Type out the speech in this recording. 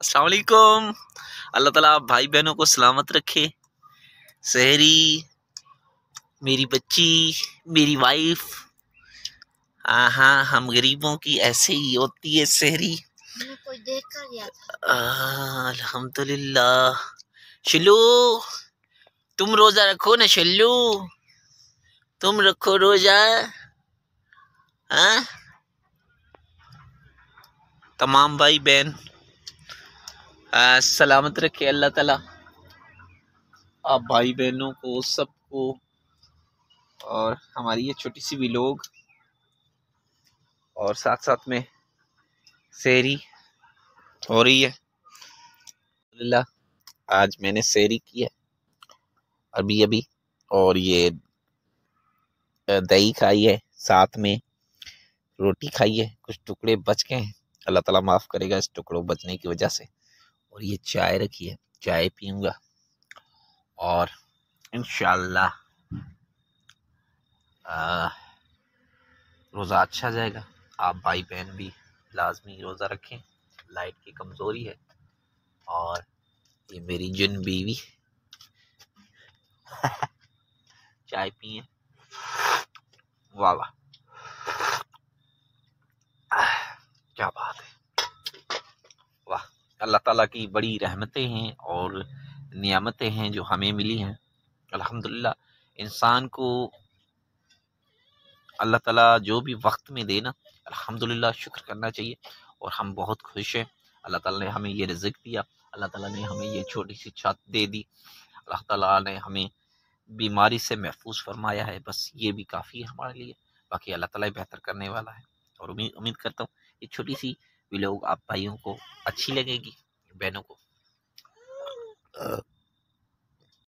अस्सलाम वालेकुम। अल्लाह ताला आप भाई बहनों को सलामत रखे। सहरी, मेरी बच्ची, मेरी वाइफ। हाँ हाँ, हम गरीबों की ऐसे ही होती है सहरी। कोई देख कर गया था। अल्हम्दुलिल्लाह। शल्लू, तुम रोजा रखो ना शल्लू, तुम रखो रोजा। हाँ, तमाम भाई बहन सलामत रखे अल्लाह ताला आप भाई बहनों को सबको। और हमारी ये छोटी सी व्लॉग और साथ साथ में सहरी हो रही है। अल्हम्दुलिल्लाह आज मैंने सहरी की है अभी अभी, और ये दही खाई है, साथ में रोटी खाई है। कुछ टुकड़े बच गए हैं, अल्लाह ताला माफ़ करेगा इस टुकड़ों बचने की वजह से। और ये चाय रखी है, चाय पीऊँगा और इंशाअल्लाह रोज़ा अच्छा जाएगा। आप भाई बहन भी लाजमी रोज़ा रखें। लाइट की कमज़ोरी है और ये मेरी जिन बीवी चाय पिए। वाह वाह, क्या बात है, वाह। अल्लाह ताला की बड़ी रहमतें हैं और नियामतें हैं जो हमें मिली हैं। अल्हम्दुलिल्लाह, इंसान को अल्लाह ताला जो भी वक्त में देना, अल्हम्दुलिल्लाह शुक्र करना चाहिए। और हम बहुत खुश हैं, अल्लाह ताला ने हमें ये रिज़्क़ दिया, अल्लाह ताला ने हमें ये छोटी सी छत दे दी, अल्लाह ताला ने हमें बीमारी से महफूज फरमाया है। बस ये भी काफ़ी है हमारे लिए। बाकी अल्लाह ताला ही बेहतर करने वाला है। और उम्मीद करता हूँ ये छोटी सी व्लॉग आप भाइयों को अच्छी लगेगी, बहनों को